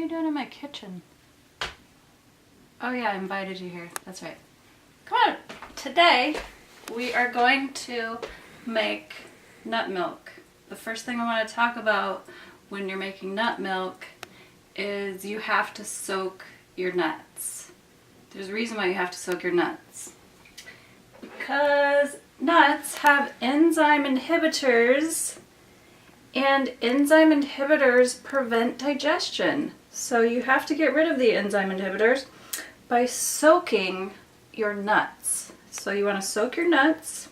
you doing in my kitchen? Oh yeah, I invited you here. That's right. Come on. Today we are going to make nut milk. The first thing I want to talk about when you're making nut milk is you have to soak your nuts. There's a reason why you have to soak your nuts. Because nuts have enzyme inhibitors, and enzyme inhibitors prevent digestion. So you have to get rid of the enzyme inhibitors by soaking your nuts. So you want to soak your nuts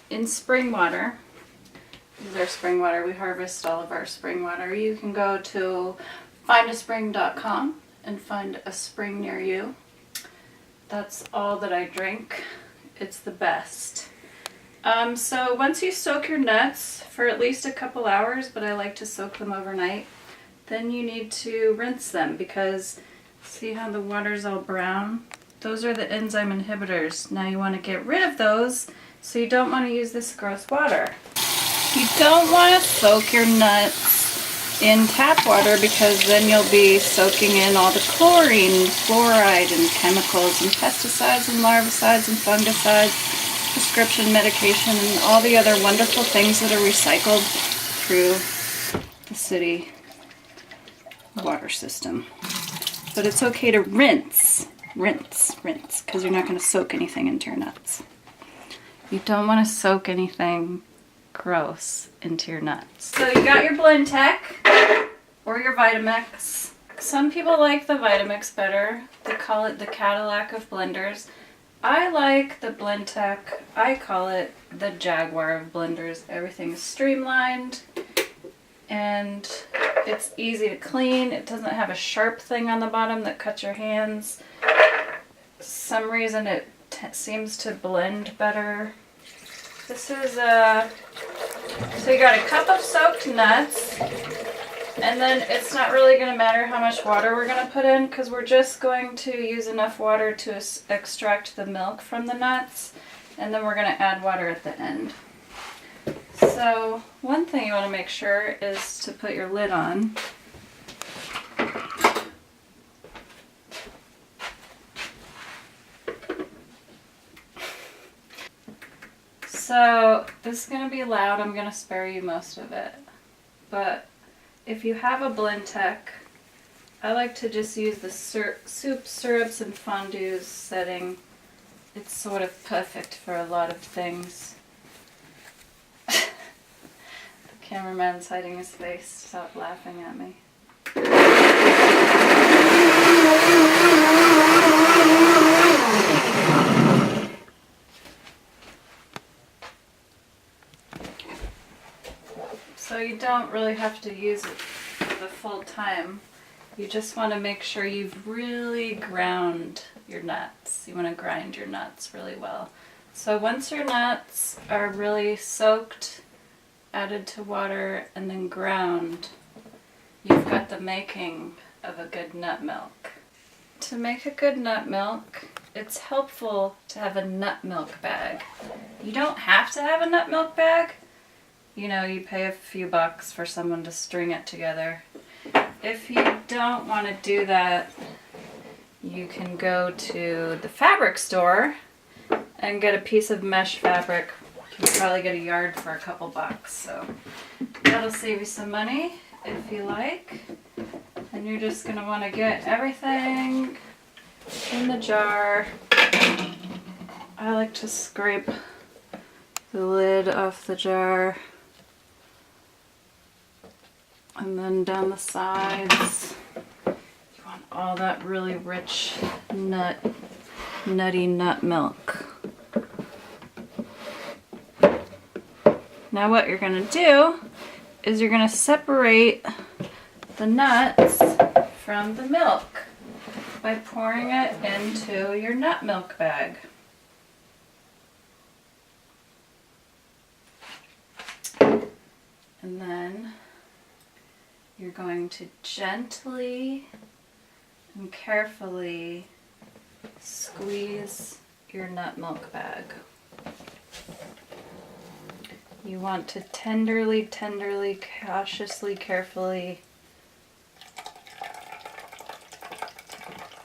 in spring water. This is our spring water. We harvest all of our spring water. You can go to findaspring.com and find a spring near you. That's all that I drink. It's the best. So once you soak your nuts for at least a couple hours, but I like to soak them overnight, then you need to rinse them because see how the water's all brown? Those are the enzyme inhibitors. Now you want to get rid of those, so you don't want to use this gross water. You don't want to soak your nuts in tap water because then you'll be soaking in all the chlorine, fluoride, and chemicals, and pesticides, and larvicides, and fungicides, prescription medication, and all the other wonderful things that are recycled through the city water system. But it's okay to rinse, because you're not going to soak anything into your nuts. You don't want to soak anything gross into your nuts. So you got your Blendtec or your Vitamix. Some people like the Vitamix better. They call it the Cadillac of blenders. I like the Blendtec. I call it the Jaguar of blenders. Everything is streamlined and it's easy to clean. It doesn't have a sharp thing on the bottom that cuts your hands. For some reason it seems to blend better. This is so you got a cup of soaked nuts, and then it's not really going to matter how much water we're going to put in because we're just going to use enough water to extract the milk from the nuts, and then we're going to add water at the end. So one thing you want to make sure is to put your lid on. So this is going to be loud. I'm going to spare you most of it. But if you have a Blendtec, I like to just use the soup, syrups, and fondues setting. It's sort of perfect for a lot of things. The cameraman's hiding his face. Stop laughing at me. So you don't really have to use it for the full time. You just want to make sure you've really ground your nuts. You want to grind your nuts really well. So once your nuts are really soaked, added to water, and then ground, you've got the making of a good nut milk. To make a good nut milk, it's helpful to have a nut milk bag. You don't have to have a nut milk bag. You know, you pay a few bucks for someone to string it together. If you don't want to do that, you can go to the fabric store and get a piece of mesh fabric. You can probably get a yard for a couple bucks, so that'll save you some money if you like. And you're just going to want to get everything in the jar. I like to scrape the lid off the jar. And then down the sides, you want all that really rich, nutty nut milk. Now what you're going to do is you're going to separate the nuts from the milk by pouring it into your nut milk bag. And then you're going to gently and carefully squeeze your nut milk bag. You want to tenderly, cautiously, carefully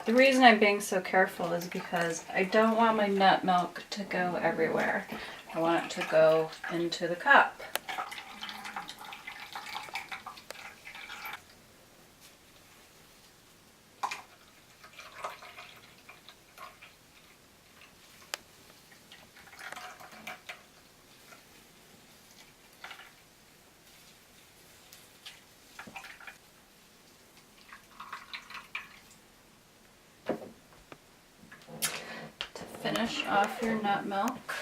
The reason I'm being so careful is because I don't want my nut milk to go everywhere. I want it to go into the cup. Finish off your nut milk.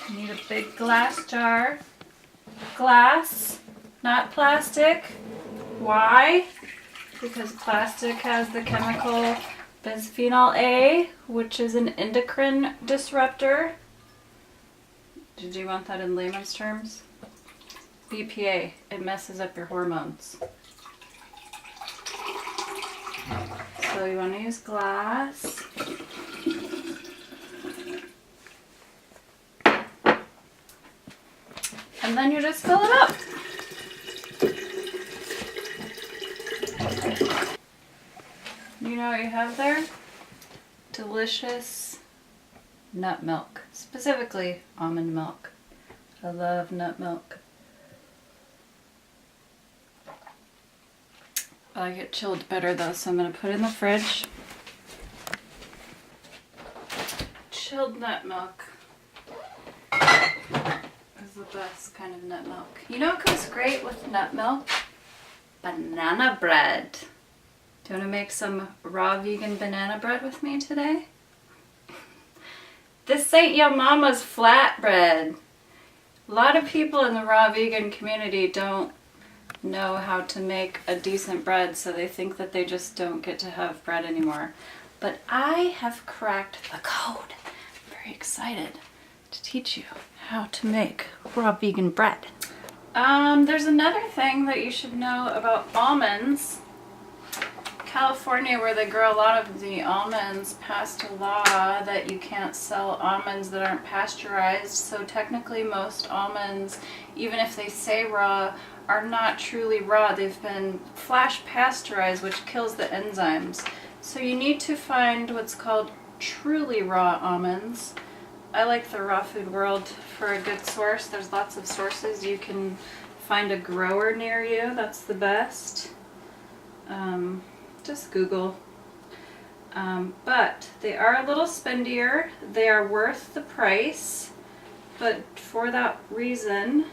You need a big glass jar. Glass, not plastic. Why? Because plastic has the chemical bisphenol A, which is an endocrine disruptor. Did you want that in layman's terms? BPA, it messes up your hormones. So you want to use glass. And then you just fill it up. You know what you have there? Delicious nut milk. Specifically almond milk. I love nut milk. I like it chilled better though, so I'm going to put it in the fridge. Chilled nut milk is the best kind of nut milk. You know what goes great with nut milk? Banana bread. Do you want to make some raw vegan banana bread with me today? This ain't your mama's flatbread. A lot of people in the raw vegan community don't know how to make a decent bread, so they think that they just don't get to have bread anymore. But I have cracked the code. I'm very excited to teach you how to make raw vegan bread. There's another thing that you should know about almonds. California, where they grow a lot of the almonds, passed a law that you can't sell almonds that aren't pasteurized. So technically most almonds, even if they say raw, are not truly raw. They've been flash pasteurized, which kills the enzymes. So you need to find what's called truly raw almonds. I like the Raw Food World for a good source. There's lots of sources. You can find a grower near you. That's the best. Just Google. But they are a little spendier. They are worth the price. But for that reason,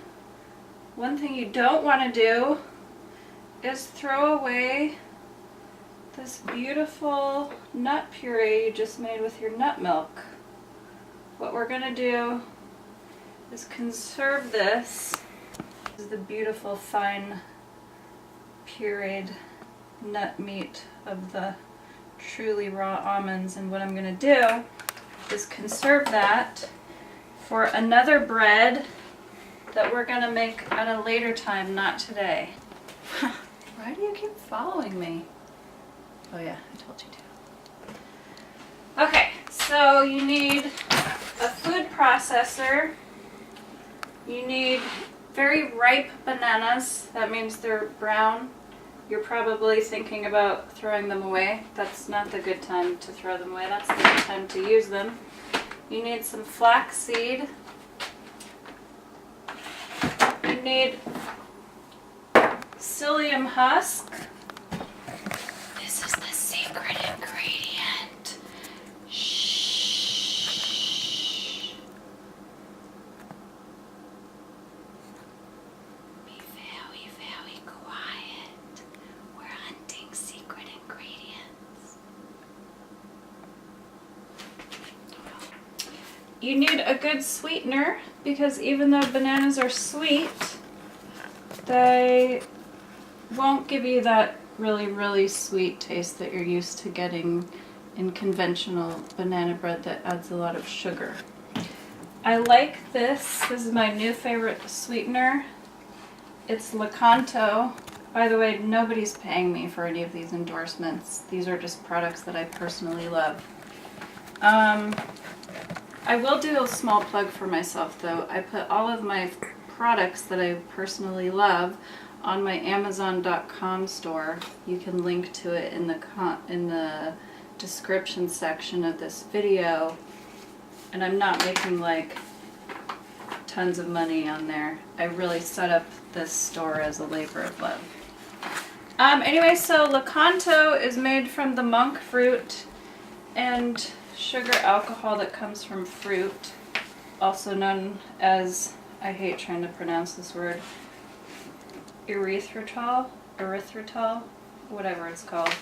one thing you don't want to do is throw away this beautiful nut puree you just made with your nut milk. What we're going to do is conserve this. This is the beautiful fine pureed nut meat of the truly raw almonds, and what I'm going to do is conserve that for another bread that we're going to make at a later time, not today. Why do you keep following me? Oh yeah, I told you to. Okay, so you need a food processor. You need very ripe bananas. That means they're brown. You're probably thinking about throwing them away. That's not the good time to throw them away. That's the good time to use them. You need some flax seed. You need psyllium husk. This is the secret ingredient. Shh. Be very, very quiet. We're hunting secret ingredients. You need a good sweetener, because even though bananas are sweet, they won't give you that really, really sweet taste that you're used to getting in conventional banana bread that adds a lot of sugar. I like this. This is my new favorite sweetener. It's Lakanto. By the way, nobody's paying me for any of these endorsements. These are just products that I personally love. I will do a small plug for myself though. I put all of my products that I personally love on my Amazon.com store. You can link to it in the description section of this video. And I'm not making like tons of money on there. I really set up this store as a labor of love. Anyway, so Lakanto is made from the monk fruit and sugar alcohol that comes from fruit, also known as, I hate trying to pronounce this word, erythritol, whatever it's called.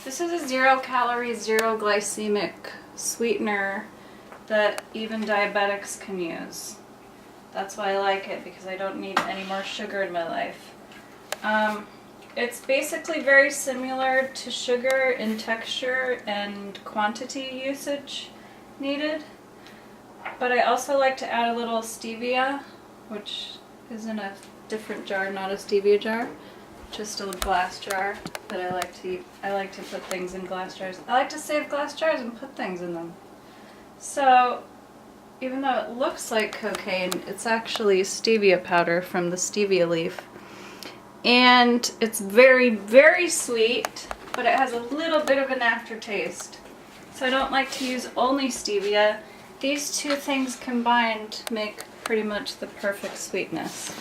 This is a 0-calorie, 0-glycemic sweetener that even diabetics can use. That's why I like it, because I don't need any more sugar in my life. It's basically very similar to sugar in texture and quantity usage needed. But I also like to add a little stevia, which is in a different jar, not a stevia jar, just a glass jar that I like to eat. I like to put things in glass jars. I like to save glass jars and put things in them. So, even though it looks like cocaine, it's actually stevia powder from the stevia leaf. And it's very, very sweet, but it has a little bit of an aftertaste. So I don't like to use only stevia. These two things combined make pretty much the perfect sweetness.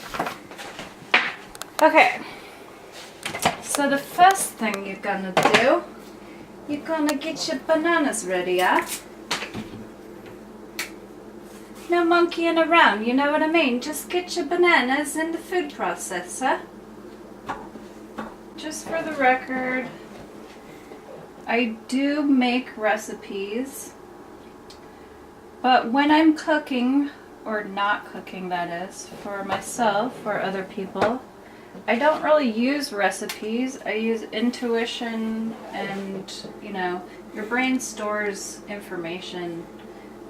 Okay, so the first thing you're gonna do, you're gonna get your bananas ready, yeah? No monkeying around, you know what I mean? Just get your bananas in the food processor. Just for the record, I do make recipes, but when I'm cooking, or not cooking that is, for myself or other people, I don't really use recipes. I use intuition and, you know, your brain stores information.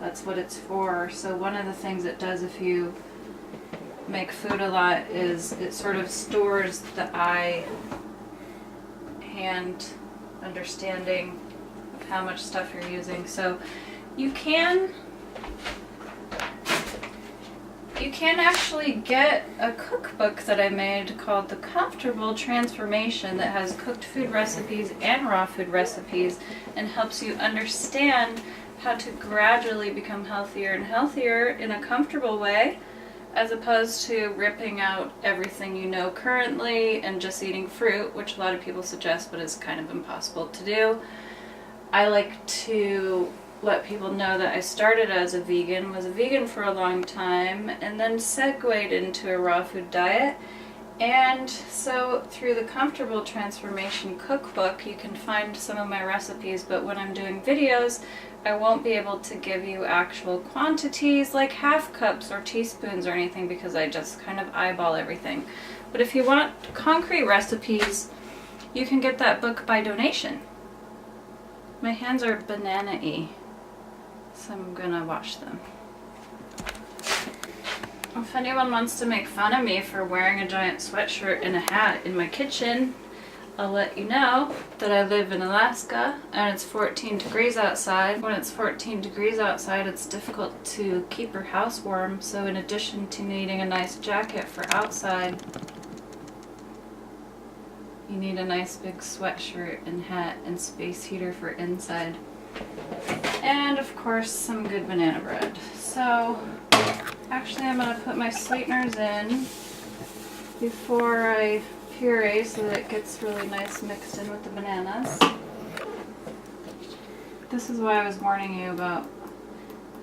That's what it's for. So one of the things it does if you make food a lot is it sort of stores the eye-hand understanding of how much stuff you're using. So you can actually get a cookbook that I made called The Comfortable Transformation that has cooked food recipes and raw food recipes and helps you understand how to gradually become healthier and healthier in a comfortable way, as opposed to ripping out everything you know currently and just eating fruit, which a lot of people suggest, but is kind of impossible to do. I like to let people know that I started as a vegan, was a vegan for a long time, and then segued into a raw food diet. And so through the Comfortable Transformation cookbook, you can find some of my recipes, but when I'm doing videos, I won't be able to give you actual quantities like half cups or teaspoons or anything, because I just kind of eyeball everything. But if you want concrete recipes, you can get that book by donation. My hands are banana-y, so I'm gonna wash them. If anyone wants to make fun of me for wearing a giant sweatshirt and a hat in my kitchen, I'll let you know that I live in Alaska and it's 14 degrees outside. When it's 14 degrees outside, it's difficult to keep your house warm, so in addition to needing a nice jacket for outside, you need a nice big sweatshirt and hat and space heater for inside. And of course, some good banana bread. So, actually I'm going to put my sweeteners in before I puree so that it gets really nice mixed in with the bananas. This is why I was warning you about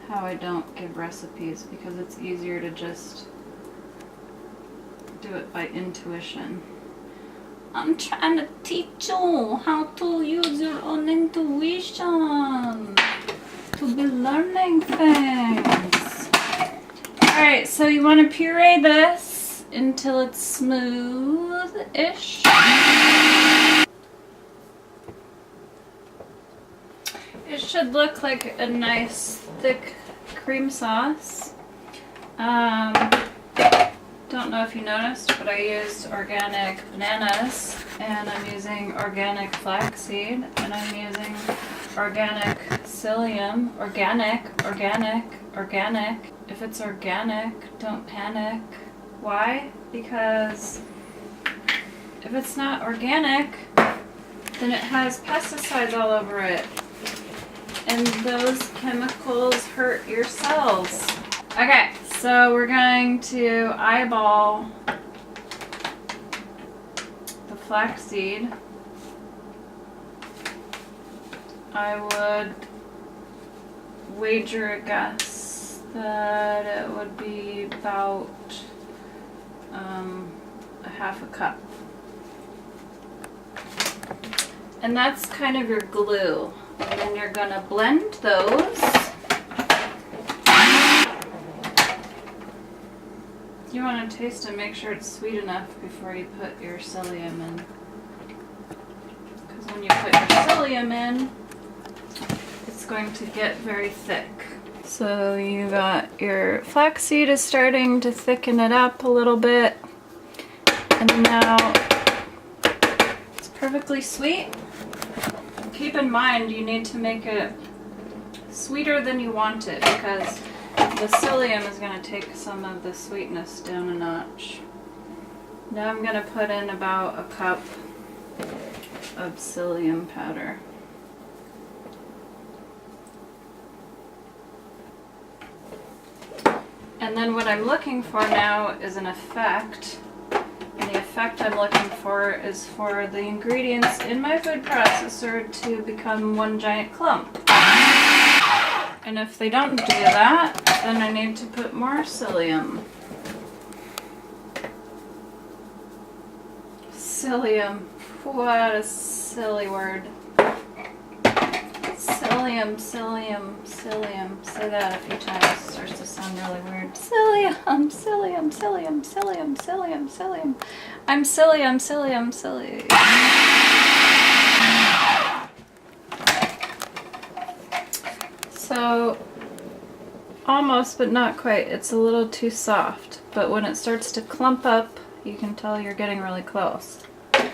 how I don't give recipes, because it's easier to just do it by intuition. I'm trying to teach you how to use your own intuition to be learning things. Alright, so you want to puree this until it's smooth-ish. It should look like a nice thick cream sauce. Don't know if you noticed, but I used organic bananas, and I'm using organic flaxseed, and I'm using organic psyllium. Organic. If it's organic, don't panic. Why? Because If it's not organic, then it has pesticides all over it. And those chemicals hurt your cells. Okay, so we're going to eyeball the flaxseed. I would wager a guess that it would be about a half a cup. And that's kind of your glue. And then you're gonna blend those. You want to taste and make sure it's sweet enough before you put your psyllium in. Because when you put your psyllium in, it's going to get very thick. So you got your flaxseed is starting to thicken it up a little bit. And now it's perfectly sweet. Keep in mind you need to make it sweeter than you want it because the psyllium is going to take some of the sweetness down a notch. Now I'm going to put in about a cup of psyllium powder. And then what I'm looking for now is an effect. And the effect I'm looking for is for the ingredients in my food processor to become one giant clump. And if they don't do that, then I need to put more psyllium. Psyllium. What a silly word. Psyllium, psyllium, psyllium. Say that a few times. It starts to sound really weird. Psyllium, psyllium, psyllium, psyllium, psyllium, psyllium. I'm silly, I'm silly, I'm silly. So, almost, but not quite. It's a little too soft. But when it starts to clump up, you can tell you're getting really close. A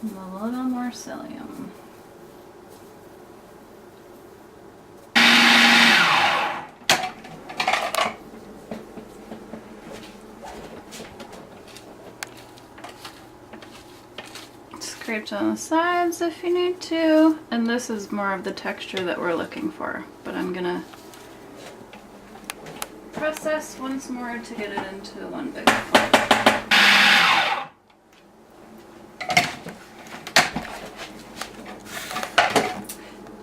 little more psyllium. Scraped on the sides if you need to, and this is more of the texture that we're looking for, but I'm gonna process once more to get it into one big clump.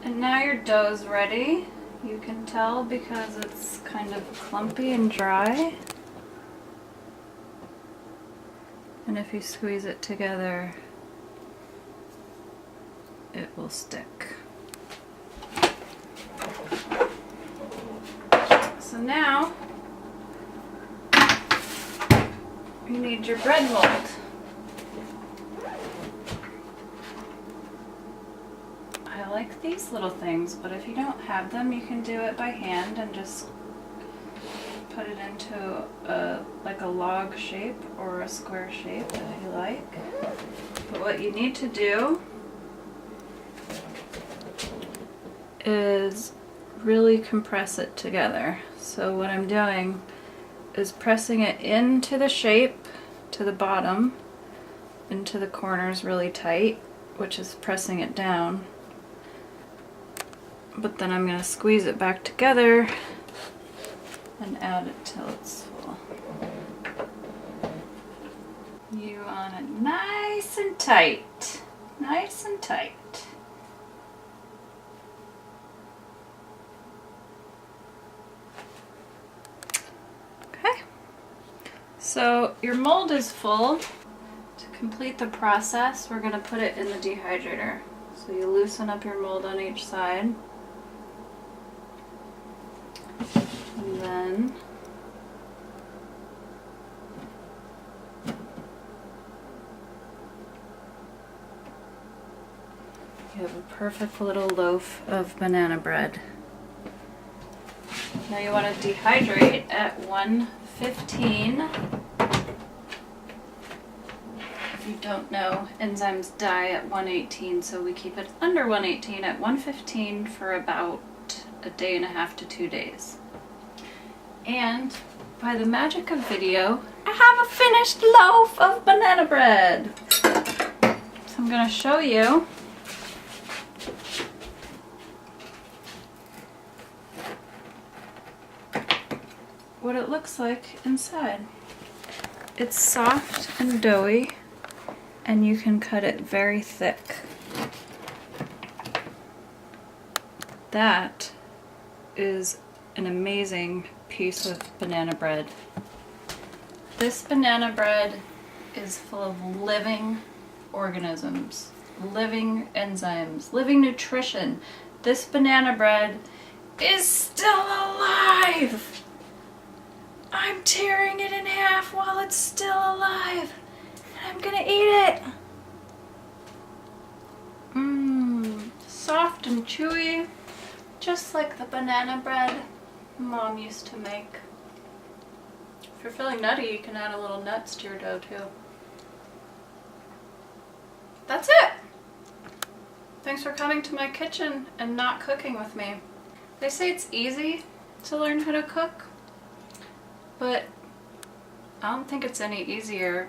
And now your dough's ready. You can tell because it's kind of clumpy and dry, and if you squeeze it together it will stick. So now you need your bread mold. I like these little things, but if you don't have them, you can do it by hand and just put it into like a log shape or a square shape if you like. But what you need to do is really compress it together. So what I'm doing is pressing it into the shape to the bottom, into the corners really tight, which is pressing it down. But then I'm going to squeeze it back together and add it till it's full. You want it nice and tight. Nice and tight. So your mold is full. To complete the process, we're going to put it in the dehydrator. So you loosen up your mold on each side. And then you have a perfect little loaf of banana bread. Now you want to dehydrate at 115. If you don't know, enzymes die at 118, so we keep it under 118 at 115 for about a day and a half to 2 days. And by the magic of video, I have a finished loaf of banana bread. So I'm gonna show you what it looks like inside. It's soft and doughy, and you can cut it very thick. That is an amazing piece of banana bread. This banana bread is full of living organisms, living enzymes, living nutrition. This banana bread is still alive! I'm tearing it in half while it's still alive, and I'm gonna eat it. Soft and chewy, just like the banana bread Mom used to make. If you're feeling nutty, you can add a little nuts to your dough too. That's it! Thanks for coming to my kitchen and not cooking with me. They say it's easy to learn how to cook, but I don't think it's any easier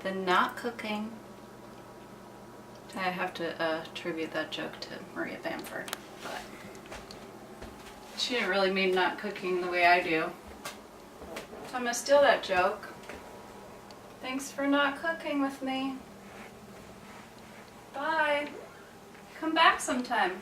than not cooking. I have to attribute that joke to Maria Bamford, but she didn't really mean not cooking the way I do. So I'm gonna steal that joke. Thanks for not cooking with me. Bye. Come back sometime.